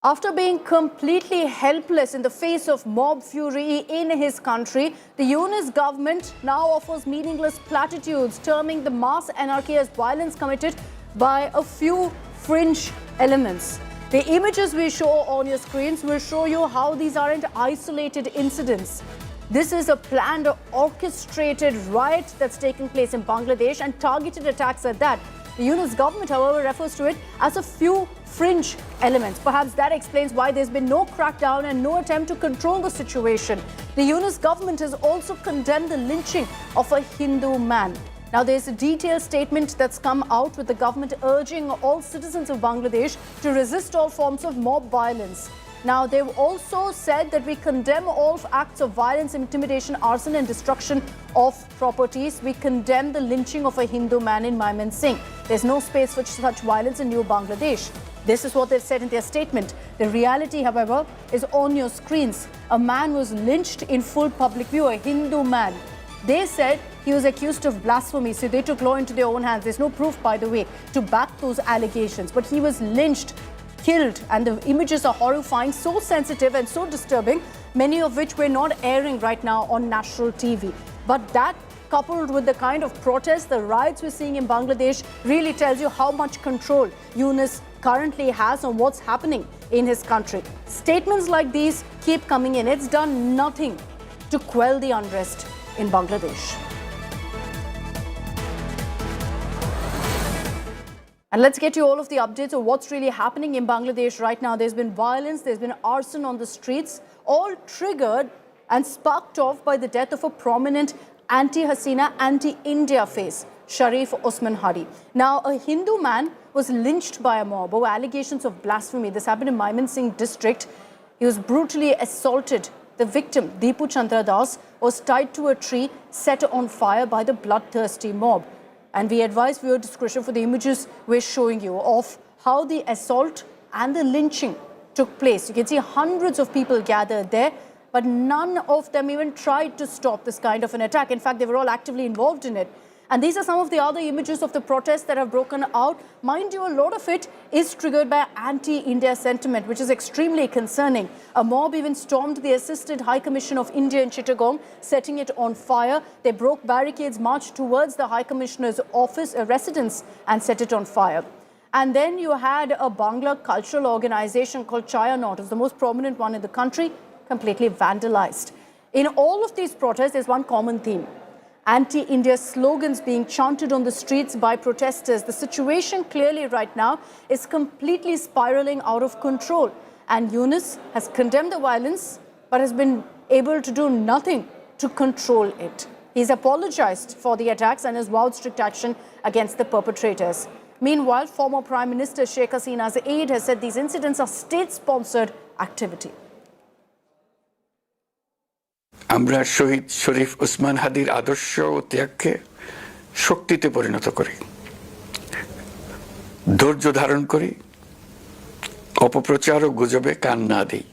After being completely helpless in the face of mob fury in his country, the Yunus government now offers meaningless platitudes, terming the mass anarchy as violence committed by a few fringe elements. The images we show on your screens will show you how these aren't isolated incidents. This is a planned, orchestrated riot that's taking place in Bangladesh, and targeted attacks at that. The Yunus government, however, refers to it as a few fringe elements. Perhaps that explains why there's been no crackdown and no attempt to control the situation. The Yunus government has also condemned the lynching of a Hindu man. Now, there's a detailed statement that's come out with the government urging all citizens of Bangladesh to resist all forms of mob violence. Now, they've also said that we condemn all acts of violence, intimidation, arson and destruction of properties. We condemn the lynching of a Hindu man in Mymensingh. There's no space for such violence in New Bangladesh. This is what they've said in their statement. The reality, however, is on your screens. A man was lynched in full public view, a Hindu man. They said he was accused of blasphemy, so they took law into their own hands. There's no proof, by the way, to back those allegations. But he was lynched, killed, and the images are horrifying, so sensitive and so disturbing, many of which we're not airing right now on national TV. But that, coupled with the kind of protests, the riots we're seeing in Bangladesh, really tells you how much control Yunus currently has on what's happening in his country. Statements like these keep coming in. It's done nothing to quell the unrest in Bangladesh. And let's get you all of the updates of what's really happening in Bangladesh right now. There's been violence, there's been arson on the streets, all triggered and sparked off by the death of a prominent anti-Hasina, anti-India face, Sharif Osman Hadi. Now, a Hindu man was lynched by a mob over allegations of blasphemy. This happened in Mymensingh district. He was brutally assaulted. The victim, Deepu Chandra Das, was tied to a tree, set on fire by the bloodthirsty mob. And we advise viewer discretion for the images we're showing you of how the assault and the lynching took place. You can see hundreds of people gathered there, but none of them even tried to stop this kind of an attack. In fact, they were all actively involved in it. And these are some of the other images of the protests that have broken out. Mind you, a lot of it is triggered by anti-India sentiment, which is extremely concerning. A mob even stormed the Assistant High Commission of India in Chittagong, setting it on fire. They broke barricades, marched towards the High Commissioner's office, residence, and set it on fire. And then you had a Bangla cultural organization called Chaya Knot. It's the most prominent one in the country, completely vandalized. In all of these protests, there's one common theme. Anti-India slogans being chanted on the streets by protesters. The situation clearly right now is completely spiraling out of control. And Yunus has condemned the violence, but has been able to do nothing to control it. He's apologized for the attacks and has vowed strict action against the perpetrators. Meanwhile, former Prime Minister Sheikh Hasina's aide has said these incidents are state-sponsored activity. আমরা শহীদ শরীফ ওসমান হাদির আদর্শ ও ত্যাগকে শক্তিতে পরিণত করি, ধৈর্য ধারণ করি, অপপ্রচার ও গুজবে কান না দেই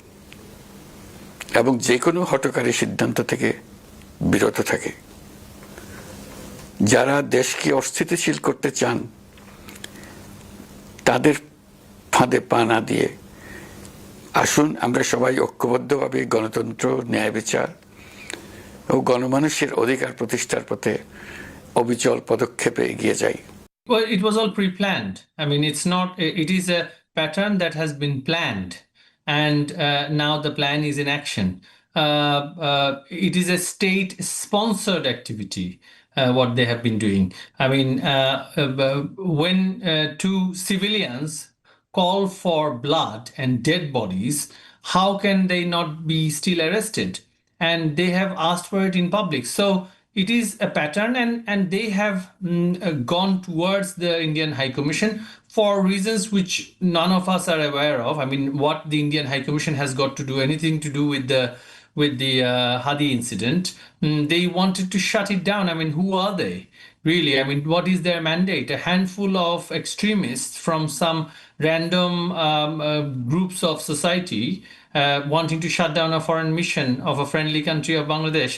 এবং যে কোনো হঠকারী সিদ্ধান্ত থেকে বিরত থাকি। যারা দেশকে অস্থিতিশীল করতে চান তাদের ফাঁদে পা না দিয়ে আসুন আমরা সবাই ঐক্যবদ্ধভাবে গণতন্ত্র, ন্যায় বিচার ও গণমানুষের অধিকার প্রতিষ্ঠার পথে অবিচল পদক্ষেপে এগিয়ে যাই। Well, it was all pre-planned. I mean, it is a pattern that has been planned, and now the plan is in action. It is a state-sponsored activity, what they have been doing. I mean, when two civilians call for blood and dead bodies, how can they not be still arrested? And they have asked for it in public. So it is a pattern, and they have gone towards the Indian High Commission for reasons which none of us are aware of. I mean, what the Indian High Commission has got to do anything to do with the Hadi incident. They wanted to shut it down. I mean, who are they? Really, I mean, what is their mandate? A handful of extremists from some random groups of society wanting to shut down a foreign mission of a friendly country of Bangladesh.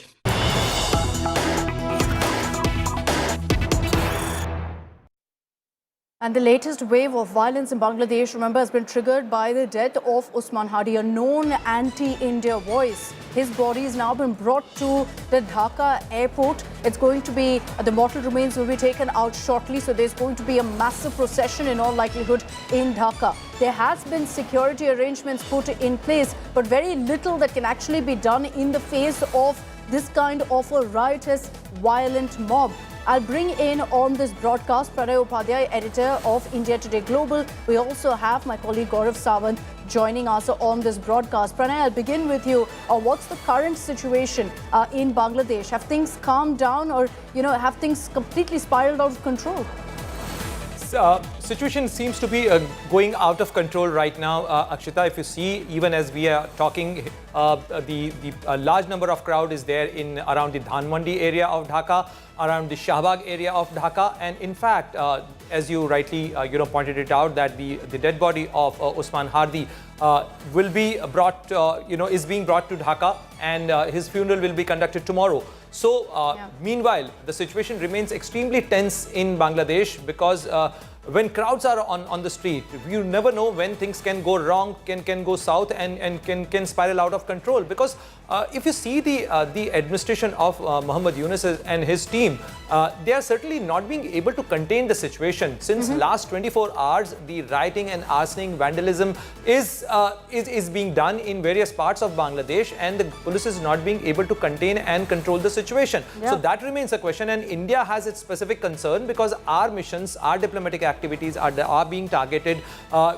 And the latest wave of violence in Bangladesh, remember, has been triggered by the death of Usman Hadi, a known anti-India voice. His body has now been brought to the Dhaka airport. It's going to be, the mortal remains will be taken out shortly. So there's going to be a massive procession in all likelihood in Dhaka. There has been security arrangements put in place, but very little that can actually be done in the face of this kind of a riotous, violent mob. I'll bring in on this broadcast Pranay Upadhyay, editor of India Today Global. We also have my colleague Gaurav Sawant joining us on this broadcast. Pranay, I'll begin with you. What's the current situation in Bangladesh? Have things calmed down, or have things completely spiraled out of control? Situation seems to be going out of control right now, Akshita. If you see, even as we are talking, the large number of crowd is there in around the Dhanmandi area of Dhaka, around the Shahbag area of Dhaka, and in fact, as you rightly pointed it out, that the dead body of Usman Hadi will be brought, is being brought to Dhaka, and his funeral will be conducted tomorrow. So, meanwhile, the situation remains extremely tense in Bangladesh because when crowds are on the street, you never know when things can go wrong, can go south, and can spiral out of control. Because if you see the administration of Muhammad Yunus and his team, they are certainly not being able to contain the situation. Since last 24 hours, the rioting and arsoning, vandalism is being done in various parts of Bangladesh, and the police is not being able to contain and control the situation. So that remains a question, and India has its specific concern because our missions, our diplomatic activities are being targeted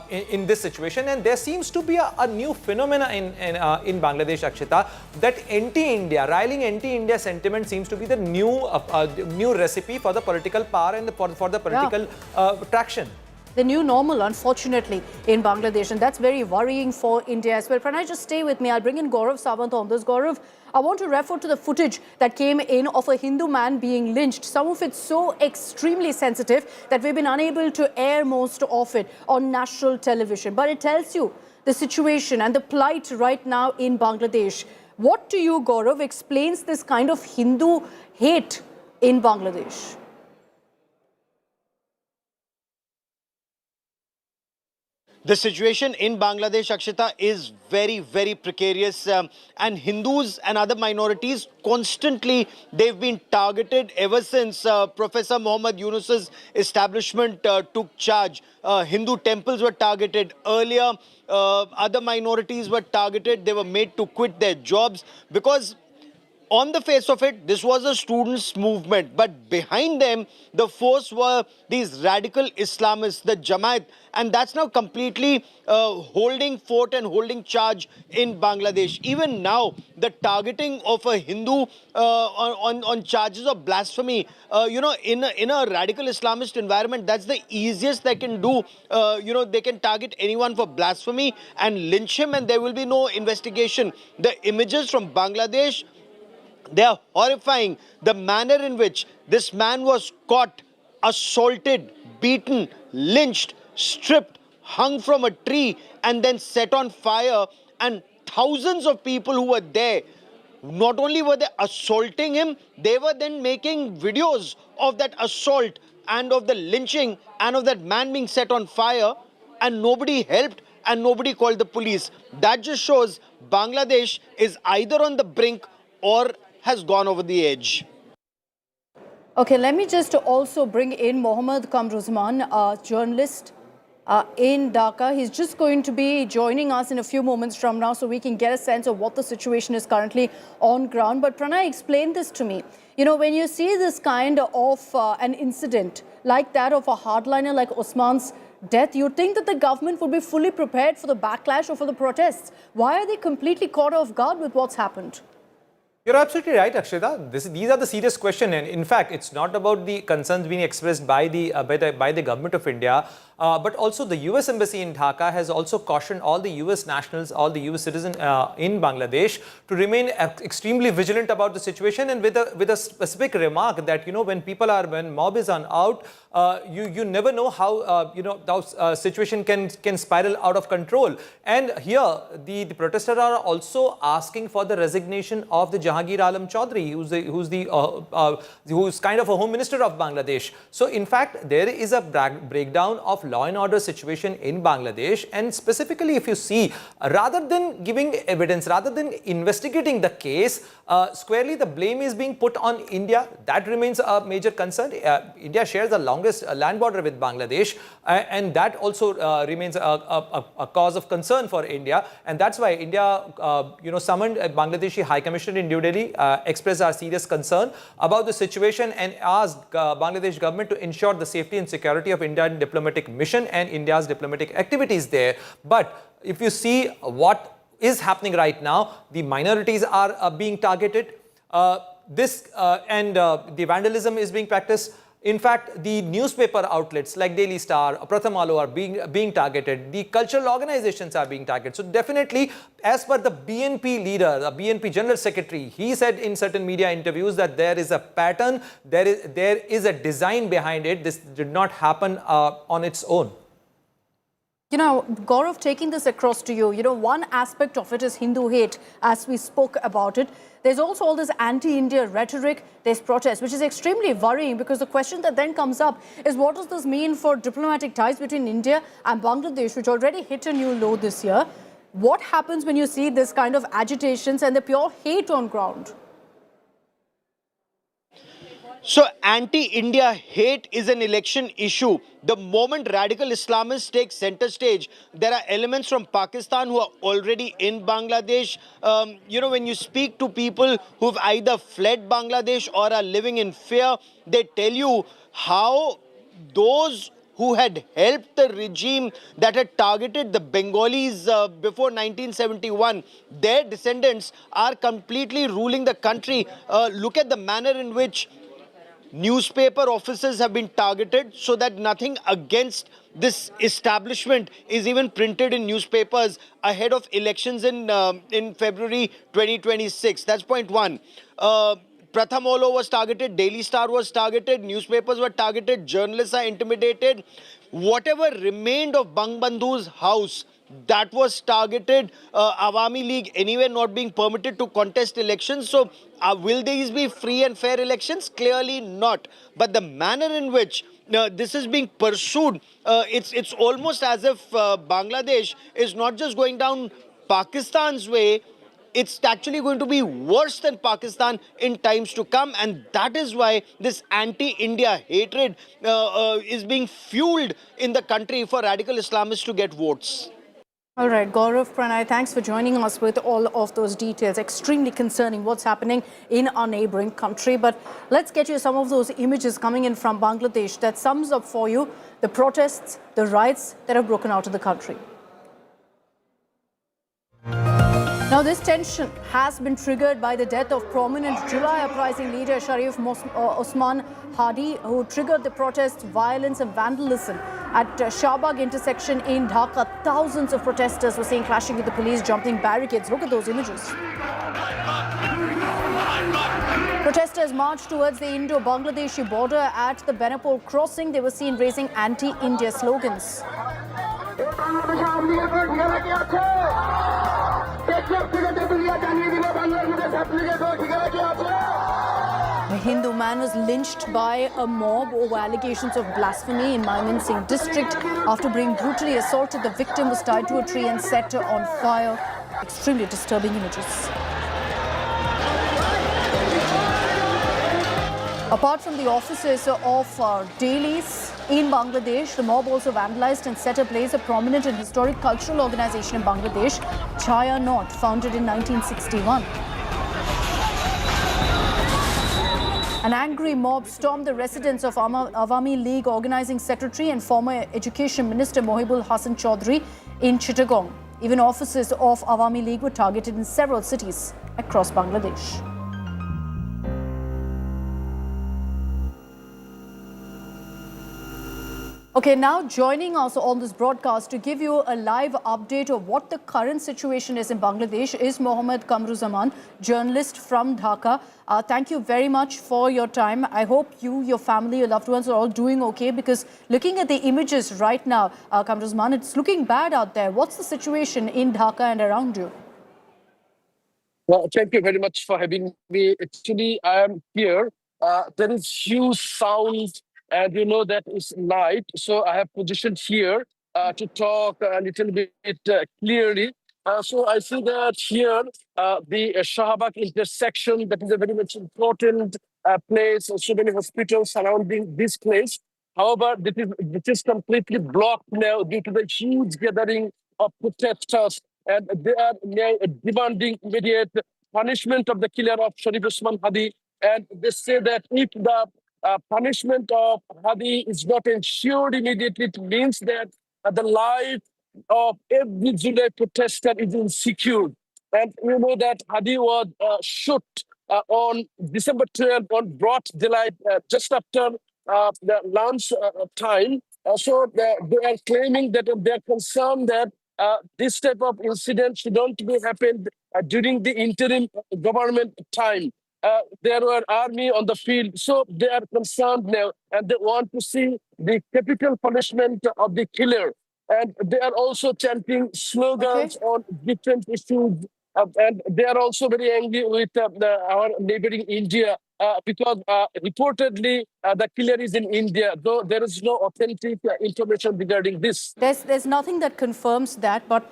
in this situation, and there seems to be a new phenomena in Bangladesh, Akshita, that anti-India, riling anti-India sentiment seems to be the new recipe for the political power and for the political traction. The new normal, unfortunately, in Bangladesh, and that's very worrying for India as well. Pranay, just stay with me. I'll bring in Gaurav Sawant on this. Gaurav, I want to refer to the footage that came in of a Hindu man being lynched. Some of it's so extremely sensitive that we've been unable to air most of it on national television. But it tells you the situation and the plight right now in Bangladesh. What to you, Gaurav, explains this kind of Hindu hate in Bangladesh? The situation in Bangladesh, Akshita, is very, very precarious, and Hindus and other minorities constantly, they've been targeted ever since Professor Muhammad Yunus's establishment took charge. Hindu temples were targeted earlier, other minorities were targeted, they were made to quit their jobs because on the face of it, this was a students' movement, but behind them, the force were these radical Islamists, the Jamaat, and that's now completely holding fort and holding charge in Bangladesh. Even now, the targeting of a Hindu on charges of blasphemy, in a radical Islamist environment, that's the easiest they can do. They can target anyone for blasphemy and lynch him, and there will be no investigation. The images from Bangladesh, they are horrifying. The manner in which this man was caught, assaulted, beaten, lynched, stripped, hung from a tree, and then set on fire. And thousands of people who were there, not only were they assaulting him, they were then making videos of that assault and of the lynching and of that man being set on fire, and nobody helped and nobody called the police. That just shows Bangladesh is either on the brink or has gone over the edge. Okay, let me just also bring in Mohammad Kamruzman, a journalist in Dhaka. He's just going to be joining us in a few moments from now so we can get a sense of what the situation is currently on ground. But Pranay, explain this to me. When you see this kind of an incident like that of a hardliner like Usman's death, you'd think that the government would be fully prepared for the backlash or for the protests. Why are they completely caught off guard with what's happened? You're absolutely right, Akshita. These are the serious questions, and in fact, it's not about the concerns being expressed by the government of India, but also the U.S. Embassy in Dhaka has also cautioned all the U.S. nationals, all the U.S. citizens in Bangladesh to remain extremely vigilant about the situation, and with a specific remark that when mob is out, you never know how situation can spiral out of control. And here the protesters are also asking for the resignation of the Jahangir Alam Chaudhry, who's kind of a home minister of Bangladesh. So in fact, there is a breakdown of law and order situation in Bangladesh, and specifically if you see, rather than giving evidence, rather than investigating the case, squarely the blame is being put on India. That remains a major concern. India shares the longest land border with Bangladesh, and that also remains a cause of concern for India, and that's why India summoned a Bangladeshi High Commissioner in New Delhi, expressed our serious concern about the situation and asked Bangladesh government to ensure the safety and security of Indian diplomatic mission and India's diplomatic activities there. But if you see what is happening right now, the minorities are being targeted, and the vandalism is being practiced. In fact, the newspaper outlets like Daily Star, Pratham Alo are being targeted. The cultural organizations are being targeted. So definitely, as per the BNP leader, the BNP General Secretary, he said in certain media interviews that there is a pattern, there is a design behind it. This did not happen on its own. You know, Gaurav, taking this across to you, one aspect of it is Hindu hate, as we spoke about it. There's also all this anti-India rhetoric, there's protest, which is extremely worrying, because the question that then comes up is, what does this mean for diplomatic ties between India and Bangladesh, which already hit a new low this year? What happens when you see this kind of agitations and the pure hate on ground? So anti-India hate is an election issue. The moment radical Islamists take center stage, there are elements from Pakistan who are already in Bangladesh. When you speak to people who've either fled Bangladesh or are living in fear, they tell you how those who had helped the regime that had targeted the Bengalis before 1971, their descendants are completely ruling the country. Look at the manner in which newspaper offices have been targeted so that nothing against this establishment is even printed in newspapers ahead of elections in February 2026. That's point one. Pratham Olo was targeted, Daily Star was targeted, newspapers were targeted, journalists are intimidated. Whatever remained of Bangbandhu's house, that was targeted. Awami League anyway not being permitted to contest elections. So will these be free and fair elections? Clearly not. But the manner in which this is being pursued, it's almost as if Bangladesh is not just going down Pakistan's way, it's actually going to be worse than Pakistan in times to come. And that is why this anti-India hatred is being fueled in the country for radical Islamists to get votes. All right, Gaurav, Pranay, thanks for joining us with all of those details. Extremely concerning what's happening in our neighboring country. But let's get you some of those images coming in from Bangladesh that sums up for you the protests, the riots that have broken out in the country. Now, this tension has been triggered by the death of prominent July uprising leader Sharif Osman Hadi, who triggered the protests, violence and vandalism at Shahbag intersection in Dhaka. Thousands of protesters were seen clashing with the police, jumping barricades. Look at those images. Protesters marched towards the Indo-Bangladeshi border at the Benapole crossing. They were seen raising anti-India slogans. A Hindu man was lynched by a mob over allegations of blasphemy in Mymensingh district. After being brutally assaulted, the victim was tied to a tree and set on fire. Extremely disturbing images. Apart from the offices of dailies in Bangladesh, the mob also vandalized and set ablaze a prominent and historic cultural organization in Bangladesh, Chaya Not, founded in 1961. An angry mob stormed the residence of Awami League Organizing Secretary and former Education Minister Mohibul Hasan Chaudhry in Chittagong. Even offices of Awami League were targeted in several cities across Bangladesh. Okay, now joining us on this broadcast to give you a live update of what the current situation is in Bangladesh is Mohammad Kamruzaman, journalist from Dhaka. Thank you very much for your time. I hope you, your family, your loved ones are all doing okay, because looking at the images right now, Kamruzaman, it's looking bad out there. What's the situation in Dhaka and around you? Well, thank you very much for having me. Actually, I am here. There is huge sound, and you know that it's night, so I have positioned here to talk a little bit clearly. So I see that here, the Shahabag intersection, that is a very much important place. So many hospitals surrounding this place. However, this is completely blocked now due to the huge gathering of protesters, and they are now demanding immediate punishment of the killer of Sharif Usman Hadi. And they say that if the punishment of Hadi is not ensured immediately, it means that the life of every July protester is insecure. And you know that Hadi was shot on December 12th on broad daylight, just after the lunch time. They are claiming that they are concerned that this type of incident shouldn't be happened during the interim government time. There were army on the field, so they are concerned now, and they want to see the capital punishment of the killer. And they are also chanting slogans on different issues, and they are also very angry with our neighboring India because reportedly the killer is in India, though there is no authentic information regarding this. There's nothing that confirms that, but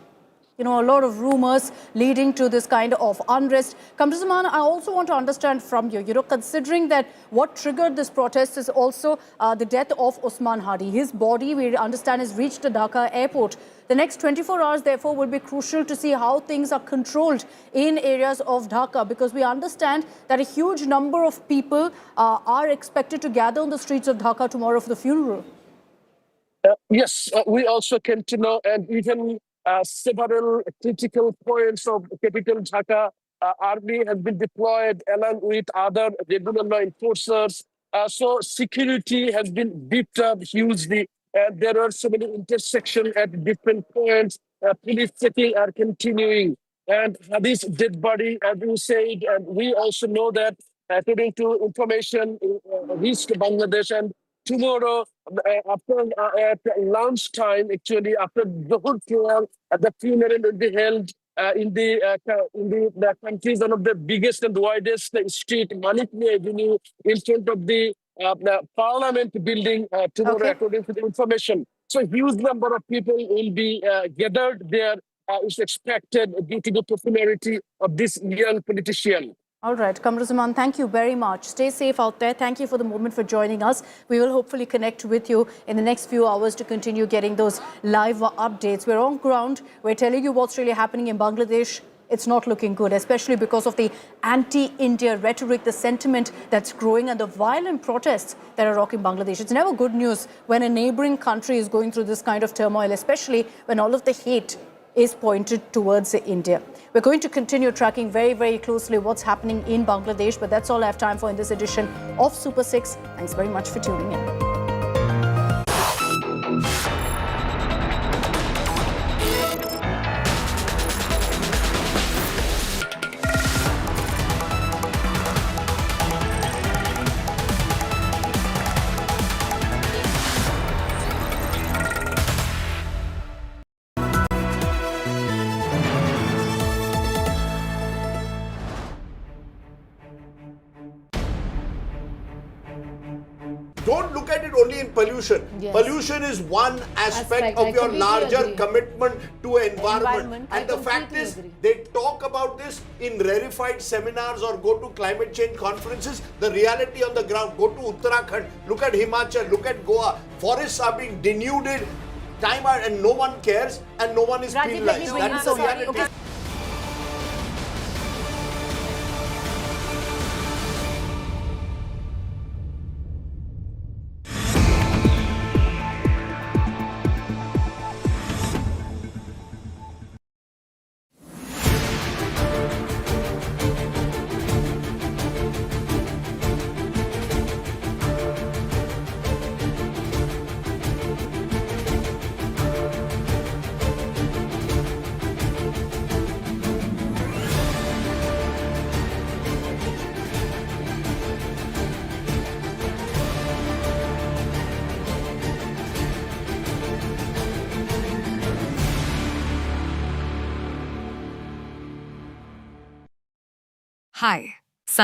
a lot of rumors leading to this kind of unrest. Kamruzaman, I also want to understand from you, considering that what triggered this protest is also the death of Usman Hadi. His body, we understand, has reached the Dhaka airport. The next 24 hours, therefore, will be crucial to see how things are controlled in areas of Dhaka, because we understand that a huge number of people are expected to gather on the streets of Dhaka tomorrow for the funeral. Yes, we also came to know, and even several critical points of capital Dhaka army has been deployed along with other regular law enforcers. So security has been beefed up hugely. There are so many intersections at different points. Police checking are continuing. And this dead body, as you said, and we also know that according to information reached Bangladesh, and tomorrow, after at lunchtime, actually after the whole prayer, the funeral will be held in the country's one of the biggest and widest street, Manikni Avenue, in front of the Parliament building tomorrow, according to the information. So a huge number of people will be gathered there. Is expected due to the popularity of this young politician. All right, Kamruzaman, thank you very much. Stay safe out there. Thank you for the moment for joining us. We will hopefully connect with you in the next few hours to continue getting those live updates. We're on ground. We're telling you what's really happening in Bangladesh. It's not looking good, especially because of the anti-India rhetoric, the sentiment that's growing, and the violent protests that are rocking Bangladesh. It's never good news when a neighboring country is going through this kind of turmoil, especially when all of the hate is pointed towards India. We're going to continue tracking very, very closely what's happening in Bangladesh, but that's all I have time for in this edition of Super 6. Thanks very much for tuning in. Don't look at it only in pollution. Yes. Pollution is one aspect of your larger commitment to environment. And the fact is, they talk about this in rarefied seminars or go to climate change conferences. The reality on the ground, go to Uttarakhand, look at Himachal, look at Goa. Forests are being denuded, time out, and no one cares and no one is penalized. That is the reality. Hi,